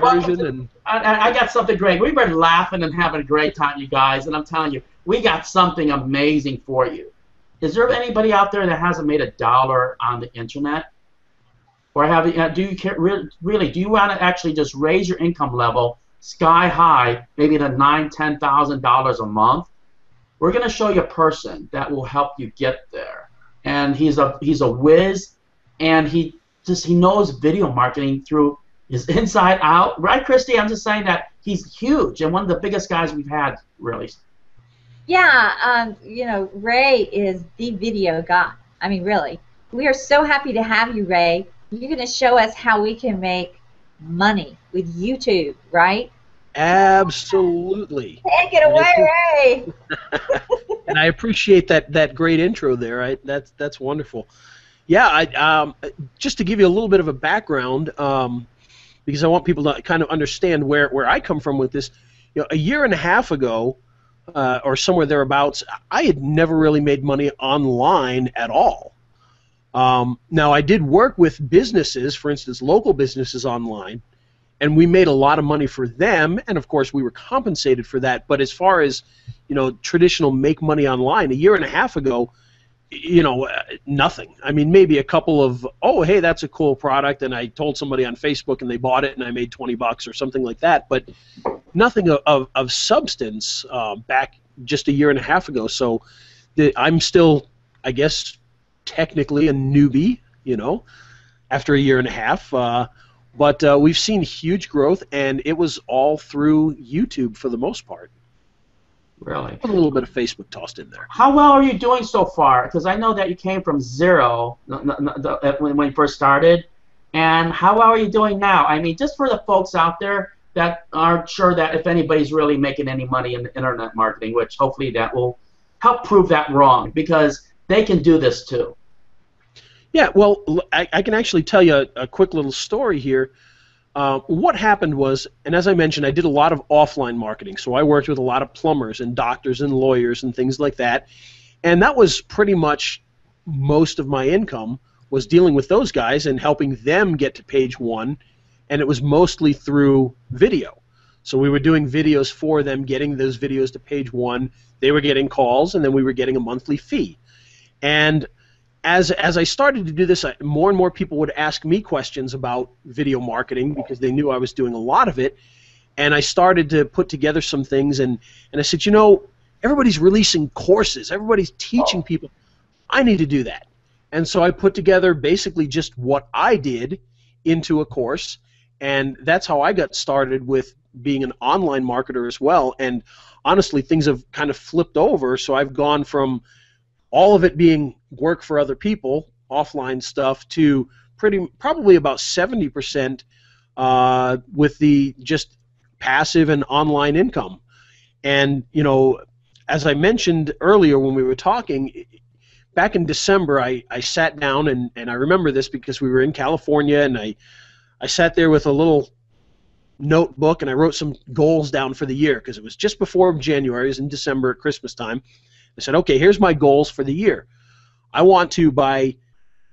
conversion. And I got something great. We've been laughing and having a great time, you guys, and I'm telling you, we got something amazing for you. Is there anybody out there that hasn't made $1 on the internet? Or do you care, really, do you want to actually just raise your income level sky high, maybe to $9,000, $10,000 a month? We're going to show you a person that will help you get there. And he's a whiz, and he knows video marketing through his inside out. Right, Christy? I'm just saying that he's huge and one of the biggest guys we've had, really. Yeah, you know, Ray is the video guy. I mean, really. We are so happy to have you, Ray. You're going to show us how we can make money with YouTube, right? Absolutely. Take it away, Ray. And I appreciate that great intro there. That's wonderful. Yeah, just to give you a little bit of a background, because I want people to kind of understand where I come from with this. You know, a year and a half ago, or somewhere thereabouts, I had never really made money online at all. Now, I did work with businesses, for instance, local businesses online, and we made a lot of money for them, and of course we were compensated for that. But as far as, you know, traditional make money online, a year and a half ago, you know, nothing. I mean, maybe a couple of, oh, hey, that's a cool product, and I told somebody on Facebook and they bought it and I made $20 or something like that, but nothing of substance back just a year and a half ago. So I'm still, I guess, technically a newbie, you know, after a year and a half. But we've seen huge growth, and it was all through YouTube for the most part. Really? With a little bit of Facebook tossed in there. How well are you doing so far? Because I know that you came from zero when you first started. And how well are you doing now? I mean, just for the folks out there that aren't sure that if anybody's really making any money in internet marketing, which hopefully that will help prove that wrong, because they can do this too. Yeah, well, I can actually tell you a quick little story here. What happened was, and as I mentioned, I did a lot of offline marketing, so I worked with a lot of plumbers and doctors and lawyers and things like that, and that was pretty much most of my income, was dealing with those guys and helping them get to page one, and it was mostly through video. So we were doing videos for them, getting those videos to page one, they were getting calls, and then we were getting a monthly fee. And as I started to do this, more and more people would ask me questions about video marketing because they knew I was doing a lot of it, and I started to put together some things, and I said, you know, everybody's releasing courses, everybody's teaching people, I need to do that. And so I put together basically just what I did into a course, and that's how I got started with being an online marketer as well. And honestly, things have kind of flipped over, so I've gone from all of it being work for other people, offline stuff, to probably about 70% with the just passive and online income. And, you know, as I mentioned earlier when we were talking, back in December I sat down, and I remember this because we were in California, and I sat there with a little notebook and I wrote some goals down for the year because it was just before January, it was in December at Christmas time. I said, okay, here's my goals for the year. I want to, by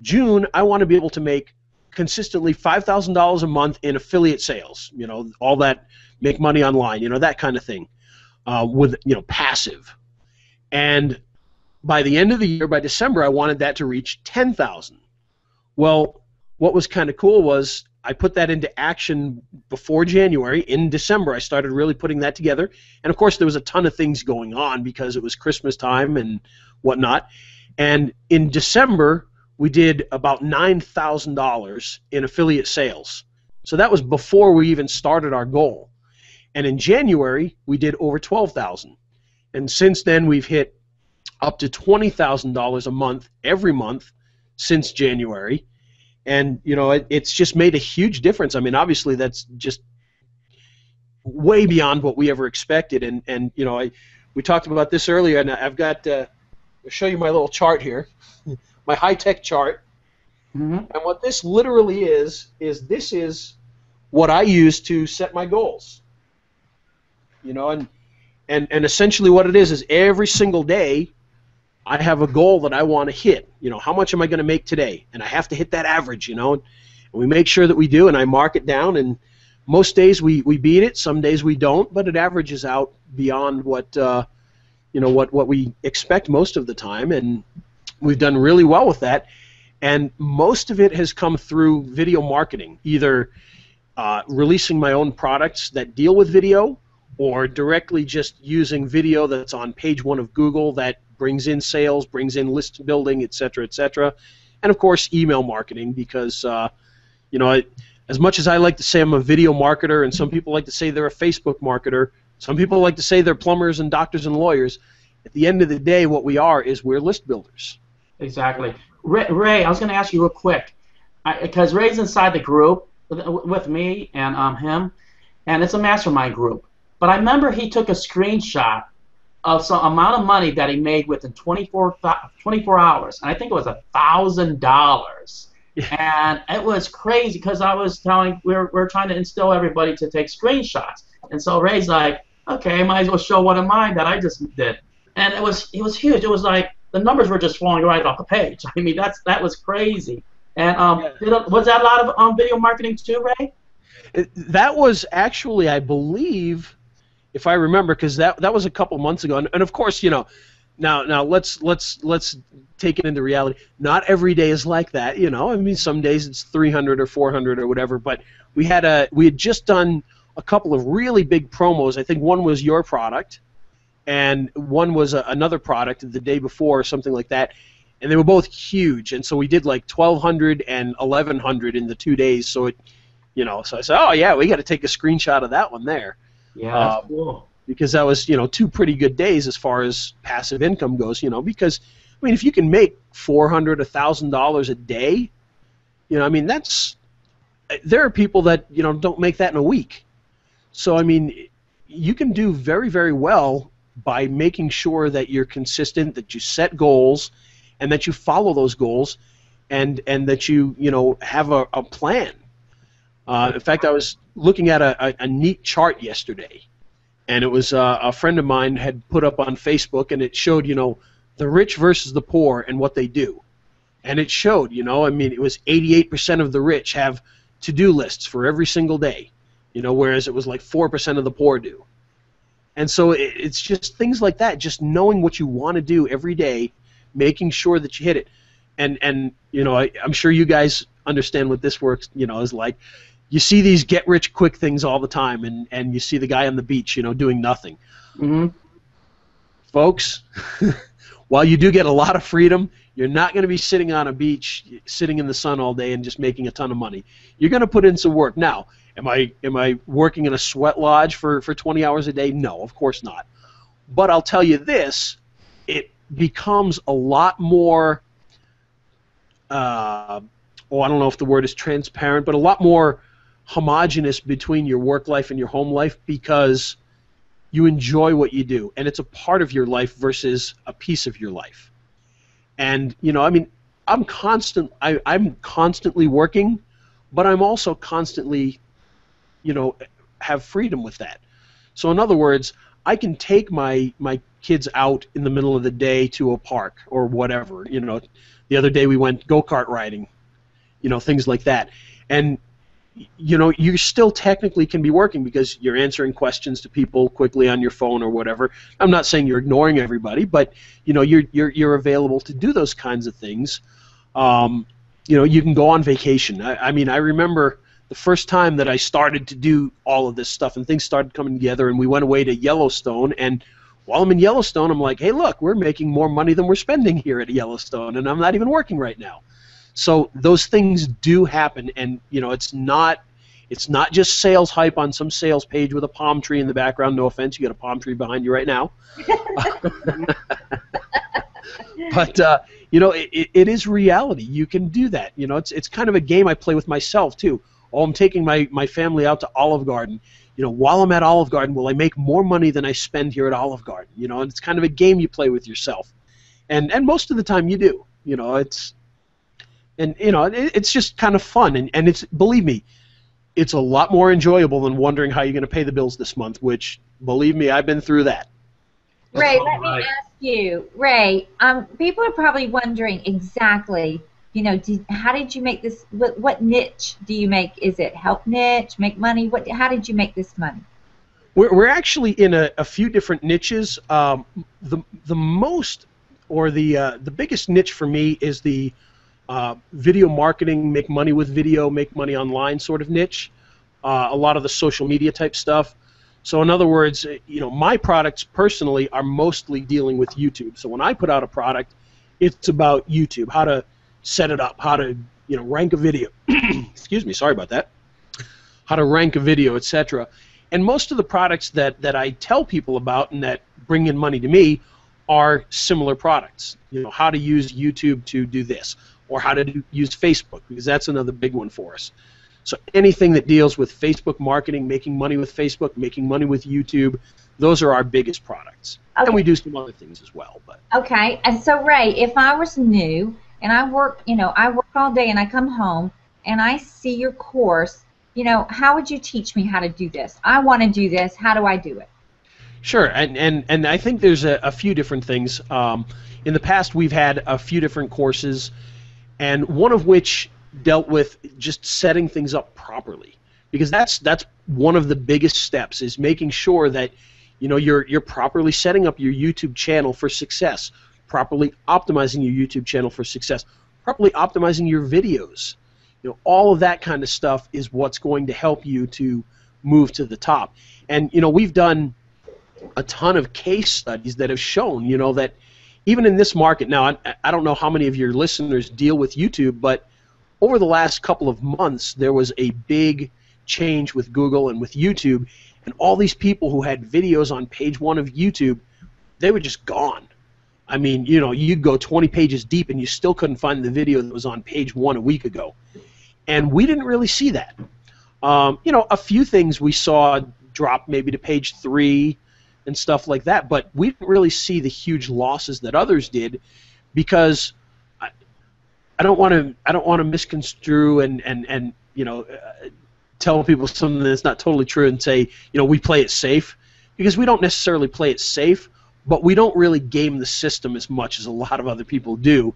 June, I want to be able to make consistently $5,000 a month in affiliate sales, you know, all that, make money online, you know, that kind of thing, with, you know, passive. And by the end of the year, by December, I wanted that to reach 10,000. Well, what was kind of cool was I put that into action before January. In December, I started really putting that together. And, of course, there was a ton of things going on because it was Christmas time and whatnot. And in December, we did about $9,000 in affiliate sales. So that was before we even started our goal. And in January, we did over $12,000. And since then, we've hit up to $20,000 a month every month since January. And, you know, it's just made a huge difference. I mean, obviously, that's just way beyond what we ever expected. And you know, we talked about this earlier, and I've got, I'll show you my little chart here, my high-tech chart. Mm-hmm. And what this literally is this is what I use to set my goals. You know, and essentially what it is every single day, I have a goal that I want to hit. You know, how much am I going to make today? And I have to hit that average, you know. And we make sure that we do, and I mark it down. And most days we beat it, some days we don't, but it averages out beyond what what we expect most of the time, and we've done really well with that. And most of it has come through video marketing, either releasing my own products that deal with video, or directly just using video that's on page 1 of Google that brings in sales, brings in list building, etc., etc. And of course, email marketing, because as much as I like to say I'm a video marketer, and some people like to say they're a Facebook marketer, some people like to say they're plumbers and doctors and lawyers, at the end of the day, what we are is we're list builders. Exactly. Ray, I was going to ask you real quick, because Ray's inside the group with me and him, and it's a mastermind group. But I remember he took a screenshot of some amount of money that he made within 24 hours, and I think it was $1,000. And it was crazy, because I was we're trying to instill everybody to take screenshots, and so Ray's like, okay, I might as well show one of mine that I just did, and it was huge. It was like the numbers were just falling right off the page. I mean, that was crazy. And was that a lot of video marketing too, Ray? That was actually, I believe, if I remember, because that was a couple months ago, and of course, now let's take it into reality. Not every day is like that, I mean, some days it's 300 or 400 or whatever. But we had just done a couple of really big promos. I think one was your product, and one was another product the day before or something like that, and they were both huge. And so we did like 1,200 and 1,100 in the 2 days. So so I said, oh yeah, we got to take a screenshot of that one there. Yeah, that's cool. Because that was 2 pretty good days as far as passive income goes. Because I mean, if you can make $400, $1,000 a day, I mean, there are people that don't make that in a week. So I mean, you can do very, very well by making sure that you're consistent, that you set goals, and that you follow those goals, and that you have a plan. In fact, I was looking at a neat chart yesterday, and it was a friend of mine had put up on Facebook, and it showed the rich versus the poor and what they do. And it showed, I mean, it was 88% of the rich have to-do lists for every single day, whereas it was like 4% of the poor do. And so it's just things like that, just knowing what you want to do every day, making sure that you hit it. And I'm sure you guys understand what this works, is like. You see these get-rich-quick things all the time, and you see the guy on the beach, doing nothing. Mm-hmm. Folks, while you do get a lot of freedom, you're not going to be sitting on a beach, sitting in the sun all day and just making a ton of money. You're going to put in some work. Now, am I working in a sweat lodge for 20 hours a day? No, of course not. But I'll tell you this, it becomes a lot more, I don't know if the word is transparent, but a lot more homogeneous between your work life and your home life, because you enjoy what you do, and it's a part of your life versus a piece of your life. And I mean, I'm constantly working, but I'm also constantly have freedom with that. So in other words, I can take my kids out in the middle of the day to a park or whatever. The other day we went go-kart riding, things like that. And you still technically can be working because you're answering questions to people quickly on your phone or whatever. I'm not saying you're ignoring everybody, but you're available to do those kinds of things. You can go on vacation. I mean, I remember the first time that I started to do all of this stuff and things started coming together, and we went away to Yellowstone, and while I'm in Yellowstone, I'm like, hey, look, we're making more money than we're spending here at Yellowstone, and I'm not even working right now. So those things do happen, and it's not just sales hype on some sales page with a palm tree in the background. No offense, you got a palm tree behind you right now. But it is reality. You can do that. It's kind of a game I play with myself too. Oh, I'm taking my family out to Olive Garden. While I'm at Olive Garden, will I make more money than I spend here at Olive Garden? And it's kind of a game you play with yourself, and most of the time you do. It's just kind of fun, and it's, believe me, it's a lot more enjoyable than wondering how you're going to pay the bills this month, which, believe me, I've been through that. Ray, let me ask you, Ray, people are probably wondering exactly How did you make this? What niche do you make? Is it help niche, make money? How did you make this money? We're actually in a few different niches. The most or the biggest niche for me is the video marketing, make money with video, make money online sort of niche. A lot of the social media type stuff. So in other words, my products personally are mostly dealing with YouTube. So when I put out a product, it's about YouTube, how to set it up, how to rank a video. Excuse me, sorry about that. How to rank a video, etc. And most of the products that I tell people about and that bring in money to me are similar products. How to use YouTube to do this, or how to use Facebook, because that's another big one for us. So anything that deals with Facebook marketing, making money with Facebook, making money with YouTube, those are our biggest products. Okay. And we do some other things as well. But okay. And so Ray, if I was new and I work all day and I come home and I see your course, how would you teach me how to do this? I want to do this. How do I do it? Sure, and I think there's a few different things. In the past, we've had a few different courses, and one of which dealt with just setting things up properly, because that's one of the biggest steps, is making sure that you're properly setting up your YouTube channel for success, properly optimizing your YouTube channel for success, properly optimizing your videos. All of that kind of stuff is what's going to help you to move to the top. And we've done a ton of case studies that have shown that even in this market now, I don't know how many of your listeners deal with YouTube, but over the last couple of months there was a big change with Google and with YouTube, and all these people who had videos on page 1 of YouTube, they were just gone. I mean, you'd go 20 pages deep and you still couldn't find the video that was on page 1 a week ago. And we didn't really see that. A few things we saw drop maybe to page 3 and stuff like that, but we didn't really see the huge losses that others did, because I don't want to misconstrue and tell people something that's not totally true and say we play it safe, because we don't necessarily play it safe, but we don't really game the system as much as a lot of other people do,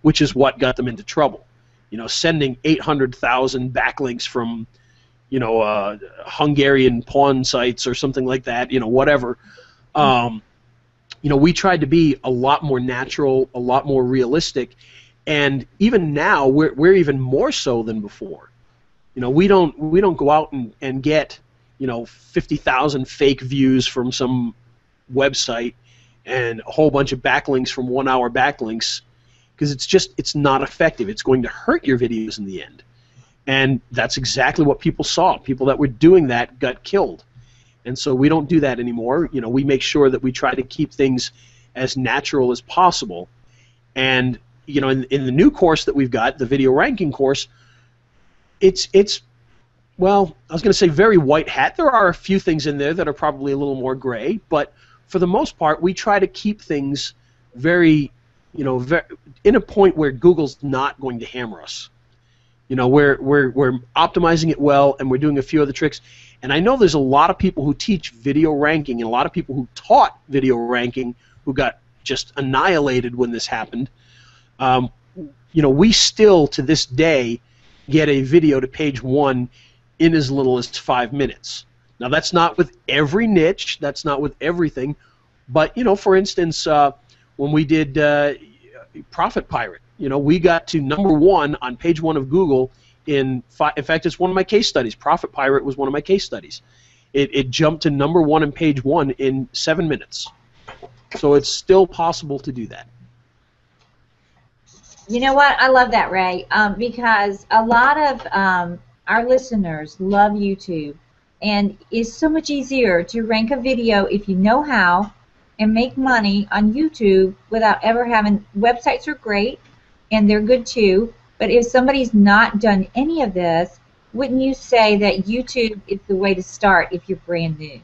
which is what got them into trouble. Sending 800,000 backlinks from Hungarian pawn sites or something like that, whatever. We tried to be a lot more natural, a lot more realistic, and even now we're even more so than before. We don't go out and get 50,000 fake views from some website and a whole bunch of backlinks from 1-hour backlinks, because it's not effective. It's going to hurt your videos in the end. And that's exactly what people saw. People that were doing that got killed. And so we don't do that anymore. We make sure that we try to keep things as natural as possible. And in the new course that we've got, the video ranking course, it's well, I was going to say very white hat. There are a few things in there that are probably a little more gray, but for the most part, we try to keep things very, in a point where Google's not going to hammer us. We're optimizing it well, and we're doing a few other tricks. And I know there's a lot of people who teach video ranking, and a lot of people who taught video ranking who got just annihilated when this happened. We still, to this day, get a video to page 1 in as little as 5 minutes. Now, that's not with every niche, that's not with everything, but, for instance, when we did Profit Pirate, we got to #1 on page 1 of Google in fact, it's one of my case studies. Profit Pirate was one of my case studies. It jumped to #1 on page 1 in 7 minutes. So it's still possible to do that. You know what? I love that, Ray, because a lot of our listeners love YouTube, and it's so much easier to rank a video if you know how and make money on YouTube without ever having. Websites are great, and they're good too, but if somebody's not done any of this, wouldn't you say that YouTube is the way to start if you're brand new?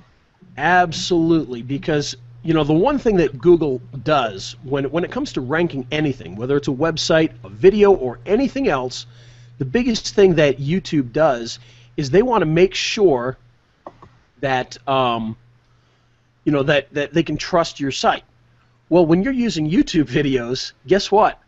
Absolutely, because the one thing that Google does when it comes to ranking anything, whether it's a website, a video, or anything else, the biggest thing that YouTube does is they want to make sure that that they can trust your site. Well, when you're using YouTube videos, guess what?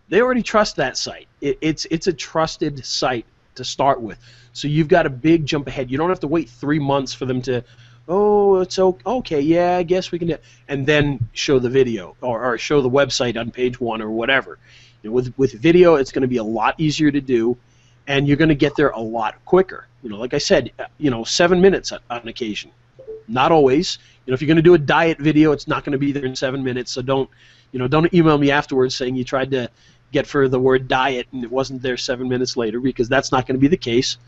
they already trust that site. It's a trusted site to start with. So you've got a big jump ahead. You don't have to wait 3 months for them to, oh, it's okay, yeah, I guess we can do it, and then show the video or show the website on page 1 or whatever. You know, with video, it's going to be a lot easier to do, and you're going to get there a lot quicker. You know, like I said, 7 minutes on occasion. Not always. You know, if you're going to do a diet video, it's not going to be there in 7 minutes. So don't email me afterwards saying you tried to get for the word diet and it wasn't there 7 minutes later, because that's not going to be the case.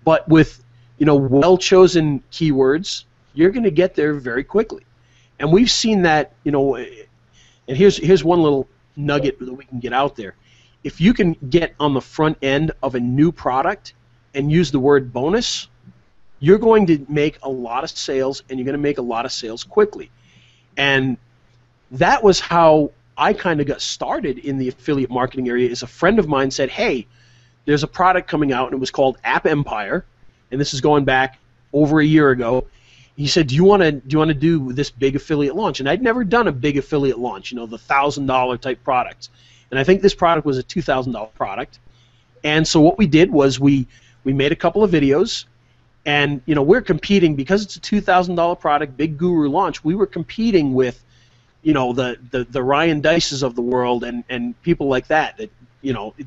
But with well-chosen keywords, you're going to get there very quickly. And we've seen that, and here's one little nugget that we can get out there. If you can get on the front end of a new product and use the word bonus, you're going to make a lot of sales, and you're going to make a lot of sales quickly. And that was how I kind of got started in the affiliate marketing area. Is a friend of mine said, hey, there's a product coming out, and it was called App Empire, and this is going back over a year ago. He said, do you want to do this big affiliate launch? And I'd never done a big affiliate launch, the $1,000 type products. And I think this product was a $2,000 product. And so what we did was we made a couple of videos, and we're competing because it's a $2,000 product, big guru launch. We were competing with the Ryan Dices of the world and people like that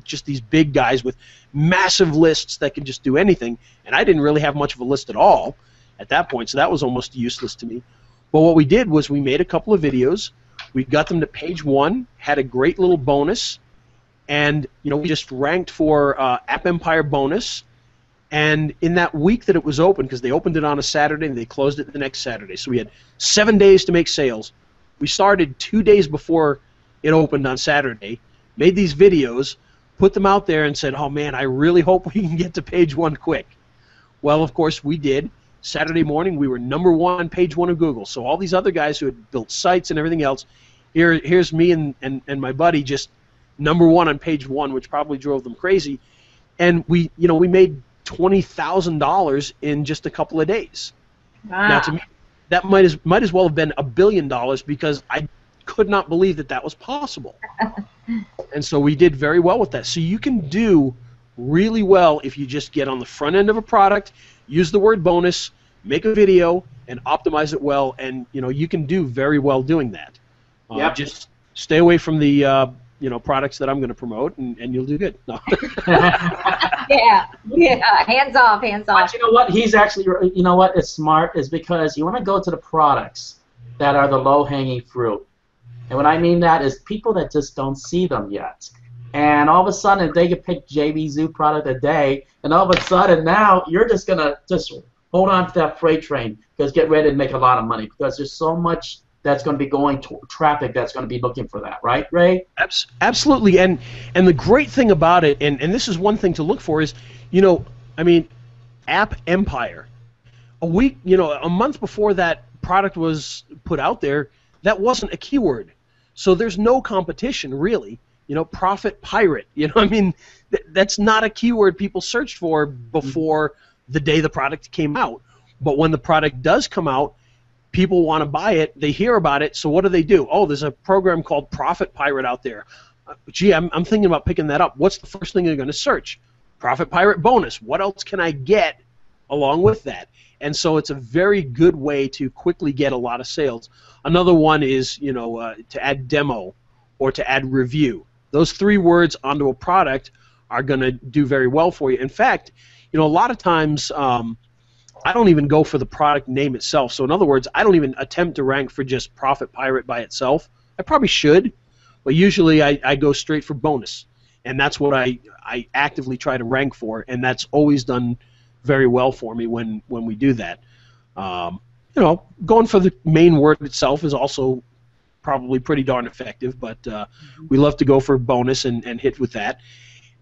just these big guys with massive lists that can just do anything. And I didn't really have much of a list at all at that point, so that was almost useless to me. But what we did was we made a couple of videos. We got them to page 1, had a great little bonus, and we just ranked for App Empire bonus. And in that week that it was open, because they opened it on a Saturday and they closed it the next Saturday, so we had 7 days to make sales. We started 2 days before it opened on Saturday, made these videos, put them out there, and said, oh man, I really hope we can get to page 1 quick. Well, of course, we did. Saturday morning, we were #1 on page 1 of Google. So all these other guys who had built sites and everything else, here's me and my buddy just #1 on page 1, which probably drove them crazy. And we made $20,000 in just a couple of days. Wow. Now, to me, that might as well have been $1 billion, because I could not believe that was possible. And so we did very well with that. So you can do really well if you just get on the front end of a product, use the word bonus, make a video, and optimize it well, and you can do very well doing that. Yep. Just stay away from the products that I'm going to promote, and you'll do good. No. Yeah, hands off. But you know what? He's actually, what is smart is because you want to go to the products that are the low-hanging fruit. And what I mean that is people that just don't see them yet. And all of a sudden, they could pick JB Zoo product a day, and all of a sudden now you're just going to just hold on to that freight train, because get ready to make a lot of money, because there's so much that's going to be going to traffic that's going to be looking for that, right, Ray? Absolutely, and the great thing about it, and this is one thing to look for, is, App Empire. A month before that product was put out there, that wasn't a keyword. So there's no competition, really. Profit pirate. That's not a keyword people searched for before the day the product came out. But when the product does come out, people want to buy it. They hear about it. So what do? Oh, there's a program called Profit Pirate out there. Gee, I'm thinking about picking that up. What's the first thing they're going to search? Profit Pirate bonus. What else can I get along with that? And so it's a very good way to quickly get a lot of sales. Another one is, to add demo or to add review. Those 3 words onto a product are going to do very well for you. In fact, a lot of times I don't even go for the product name itself. So in other words, I don't even attempt to rank for just Profit Pirate by itself. I probably should, but usually I go straight for bonus. And that's what I actively try to rank for, and that's always done very well for me when we do that. Going for the main word itself is also probably pretty darn effective, but we love to go for bonus and hit with that.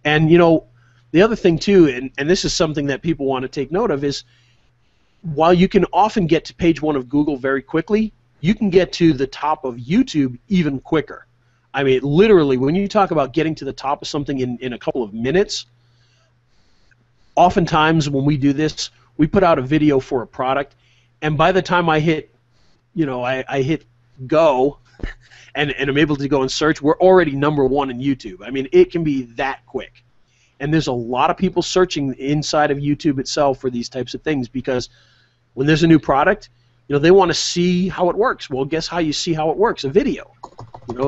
And the other thing too, and this is something that people want to take note of, is while you can often get to page 1 of Google very quickly, you can get to the top of YouTube even quicker. I mean, literally, when you talk about getting to the top of something in a couple of minutes, oftentimes when we do this, we put out a video for a product, and by the time I hit, I hit go, and I'm able to go and search, we're already #1 in YouTube. I mean, it can be that quick. And there's a lot of people searching inside of YouTube itself for these types of things because when there's a new product, they want to see how it works. Well, guess how you see how it works? A video.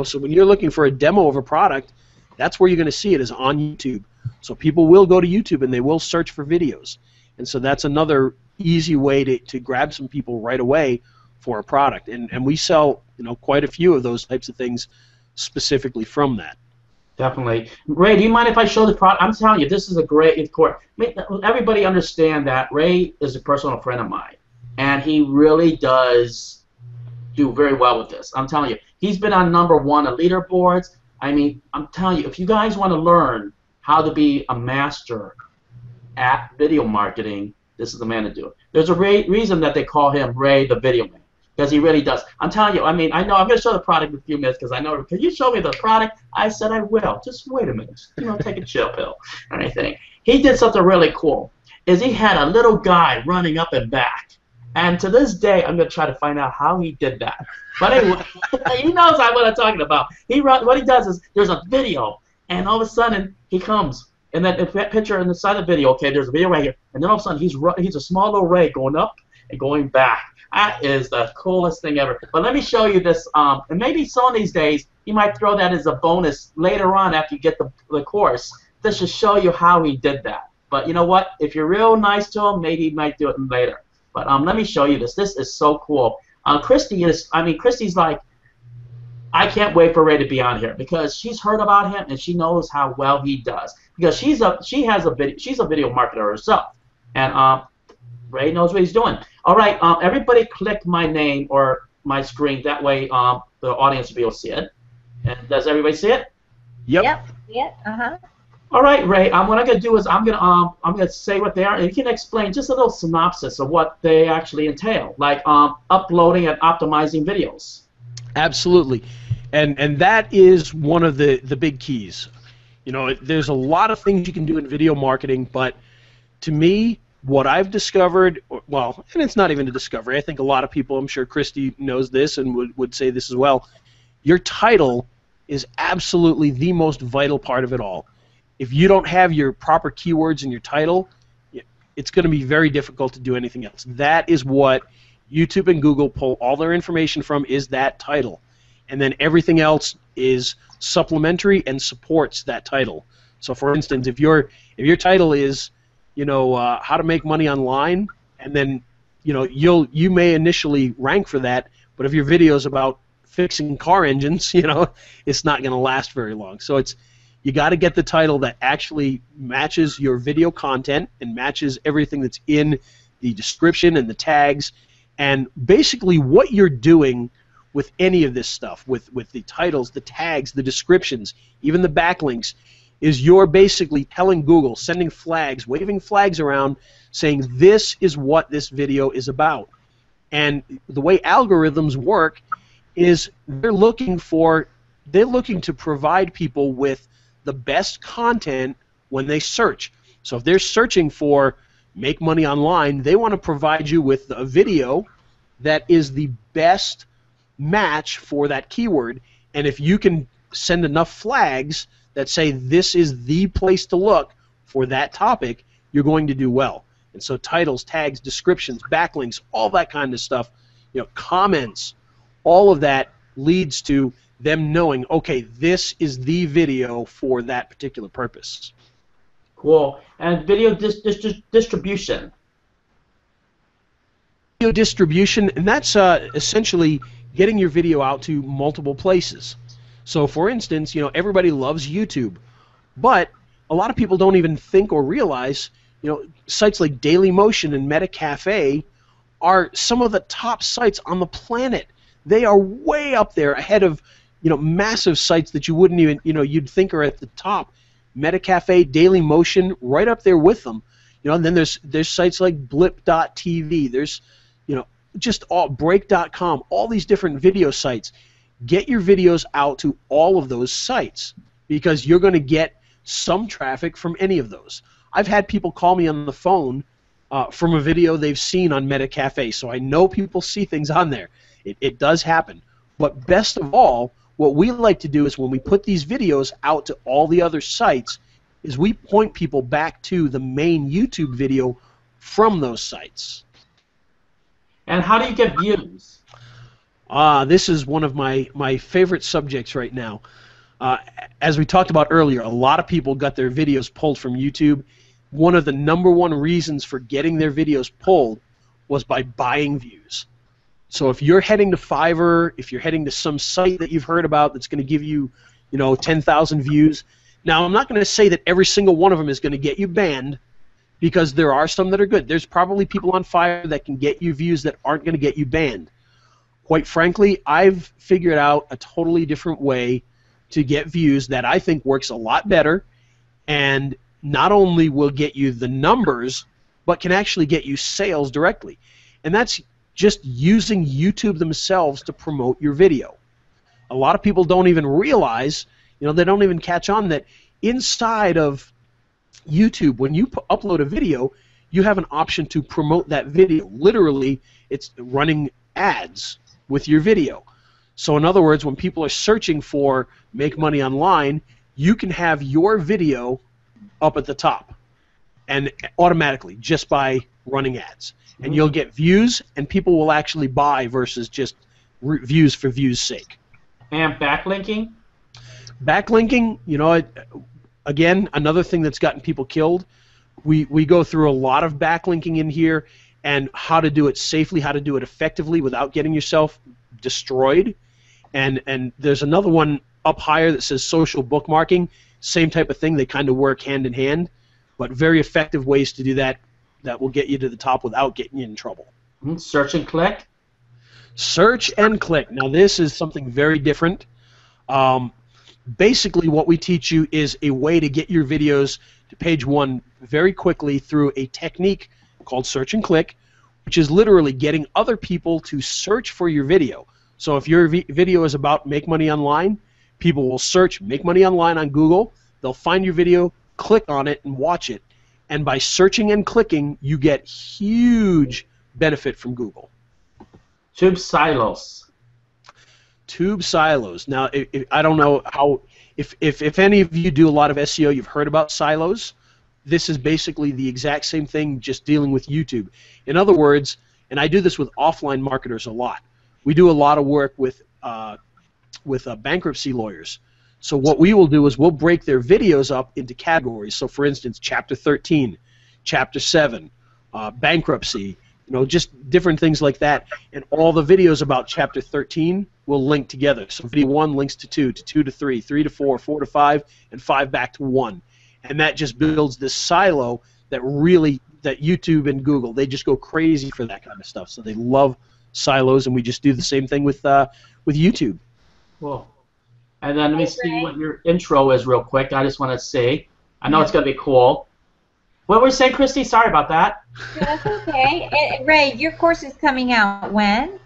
So when you're looking for a demo of a product, that's where you're going to see it, is on YouTube. So people will go to YouTube and they will search for videos. And so that's another easy way to grab some people right away for a product. And we sell quite a few of those types of things specifically from that. Definitely. Ray, do you mind if I show the product? I'm telling you, this is a great course. Everybody understand that Ray is a personal friend of mine, and he really does do very well with this. I'm telling you, he's been on #1 of leaderboards. I mean, I'm telling you, if you guys want to learn how to be a master at video marketing, this is the man to do it. There's a reason that they call him Ray the Video Man, because he really does. I'm telling you, I mean, I know I'm going to show the product in a few minutes because I know, can you show me the product? I said I will. Just wait a minute. Take a chill pill or anything. He did something really cool, is he had a little guy running up and back. And to this day, I'm going to try to find out how he did that. But anyway, he knows what I'm talking about. What he does is there's a video, and all of a sudden he comes. And then the picture in the side of the video, okay, there's a video right here. And then all of a sudden he's a small little Ray going up and going back. That is the coolest thing ever. But let me show you this. And maybe some of these days you might throw that as a bonus later on after you get the course. This should show you how he did that. But you know what? If you're real nice to him, maybe he might do it later. But let me show you this. This is so cool. Christy's like, I can't wait for Ray to be on here because she's heard about him and she knows how well he does. Because she's a video marketer herself, and Ray knows what he's doing. All right, everybody, click my name or my screen. That way, the audience will be able to see it. And does everybody see it? Yep. Yep. Uh-huh. All right, Ray. What I'm gonna do is I'm gonna say what they are, and you can explain just a little synopsis of what they actually entail, like uploading and optimizing videos. Absolutely, and that is one of the big keys. There's a lot of things you can do in video marketing, but to me, what I've discovered, well, and it's not even a discovery. I think a lot of people, I'm sure Christy knows this and would say this as well. Your title is absolutely the most vital part of it all. If you don't have your proper keywords in your title, it's going to be very difficult to do anything else. That is what YouTube and Google pull all their information from, is that title. And then everything else is supplementary and supports that title. So for instance, if your title is how to make money online, and then you may initially rank for that, but if your video is about fixing car engines, it's not going to last very long. So you got to get the title that actually matches your video content and matches everything that's in the description and the tags, and basically what you're doing with any of this stuff, with the titles, the tags, the descriptions, even the backlinks, is you're basically telling Google, sending flags, waving flags around, saying this is what this video is about. And the way algorithms work is they're looking to provide people with the best content when they search. So if they're searching for make money online, they want to provide you with a video that is the best match for that keyword. And if you can send enough flags that say this is the place to look for that topic, you're going to do well. And so titles, tags, descriptions, backlinks, all that kind of stuff, comments, all of that leads to them knowing, okay, this is the video for that particular purpose. Cool. And video distribution. Video distribution, and that's essentially getting your video out to multiple places. So for instance, everybody loves YouTube, but a lot of people don't even think or realize, sites like Dailymotion and MetaCafe are some of the top sites on the planet. They are way up there ahead of, massive sites that you wouldn't even, you'd think are at the top. MetaCafe, Dailymotion, right up there with them. And then there's sites like Blip.tv. There's, just all Break.com. All these different video sites. Get your videos out to all of those sites because you're going to get some traffic from any of those. I've had people call me on the phone from a video they've seen on MetaCafe, so I know people see things on there. It does happen. But best of all, what we like to do is when we put these videos out to all the other sites is we point people back to the main YouTube video from those sites. And how do you get views? This is one of my favorite subjects right now. As we talked about earlier, a lot of people got their videos pulled from YouTube. One of the #1 reasons for getting their videos pulled was by buying views. So if you're heading to Fiverr, if you're heading to some site that you've heard about that's going to give you, 10,000 views. Now, I'm not going to say that every single one of them is going to get you banned, because there are some that are good. There's probably people on Fiverr that can get you views that aren't going to get you banned. Quite frankly, I've figured out a totally different way to get views that I think works a lot better, and not only will get you the numbers, but can actually get you sales directly. And that's just using YouTube themselves to promote your video. A lot of people don't even realize, they don't even catch on that inside of YouTube, when you upload a video, you have an option to promote that video. Literally, it's running ads with your video. So in other words, when people are searching for make money online, you can have your video up at the top and automatically just by running ads. And you'll get views, and people will actually buy versus just views for views' sake. And backlinking? Backlinking, again, another thing that's gotten people killed. We go through a lot of backlinking in here and how to do it safely, how to do it effectively without getting yourself destroyed. And there's another one up higher that says social bookmarking. Same type of thing. They kind of work hand in hand, but very effective ways to do that will get you to the top without getting you in trouble. Search and click? Search and click. Now this is something very different. Basically what we teach you is a way to get your videos to page 1 very quickly through a technique called search and click, which is literally getting other people to search for your video. So if your video is about make money online, people will search make money online on Google, they'll find your video, click on it, and watch it. And by searching and clicking, you get huge benefit from Google. Tube silos. Tube silos. Now, I don't know how, if any of you do a lot of SEO, you've heard about silos. This is basically the exact same thing, just dealing with YouTube. In other words, and I do this with offline marketers a lot. We do a lot of work with bankruptcy lawyers. So what we will do is we'll break their videos up into categories. So for instance, Chapter 13, Chapter 7, bankruptcy, just different things like that. And all the videos about Chapter 13 will link together. So video 1 links to 2, to 2 to 3, 3 to 4, 4 to 5, and 5 back to 1. And that just builds this silo that YouTube and Google, they just go crazy for that kind of stuff. So they love silos, and we just do the same thing with YouTube. Cool. And then let me see what your intro is real quick. I just want to see. I know it's going to be cool. What were you saying, Christy? Sorry about that. That's okay. And Ray, your course is coming out when?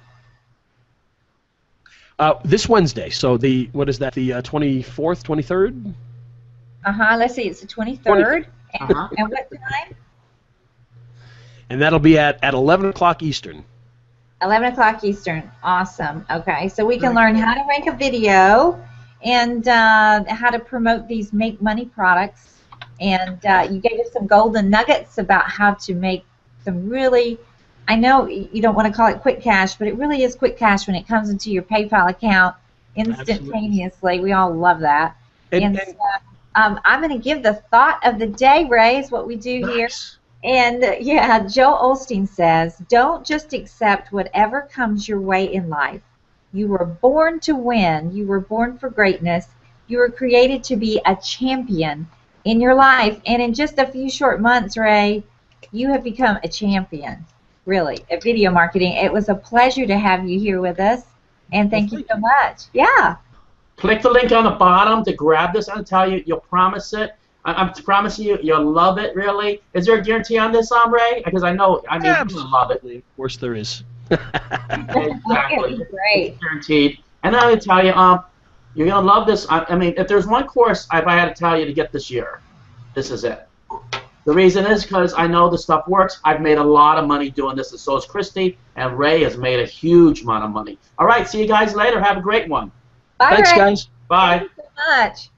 This Wednesday. So what is that, the 24th, 23rd? Let's see, it's the 23rd. And what time? And that'll be at 11 o'clock Eastern. 11 o'clock Eastern. Awesome. Okay, so we can learn how to rank a video and how to promote these make money products. And you gave us some golden nuggets about how to make some really, I know you don't want to call it quick cash, but it really is quick cash when it comes into your PayPal account instantaneously. Absolutely. We all love that. And so, I'm going to give the thought of the day, Ray, is what we do here. And yeah, Joe Osteen says, don't just accept whatever comes your way in life. You were born to win. You were born for greatness. You were created to be a champion in your life. And in just a few short months, Ray, you have become a champion, really, at video marketing. It was a pleasure to have you here with us. And thank you so much. Yeah. Click the link on the bottom to grab this. I'll tell you, you'll promise it. I'm promising you, you'll love it, really. Is there a guarantee on this, Ray? Because I know, you'll love it. Of course there is. Exactly. Great. It's guaranteed. And I'm going to tell you, you're going to love this. I mean, if there's one course if I had to tell you to get this year, this is it. The reason is because I know the stuff works. I've made a lot of money doing this, and so has Christy, and Ray has made a huge amount of money. All right, see you guys later. Have a great one. Bye, Thanks, Ray. guys. Bye. Thank you so much.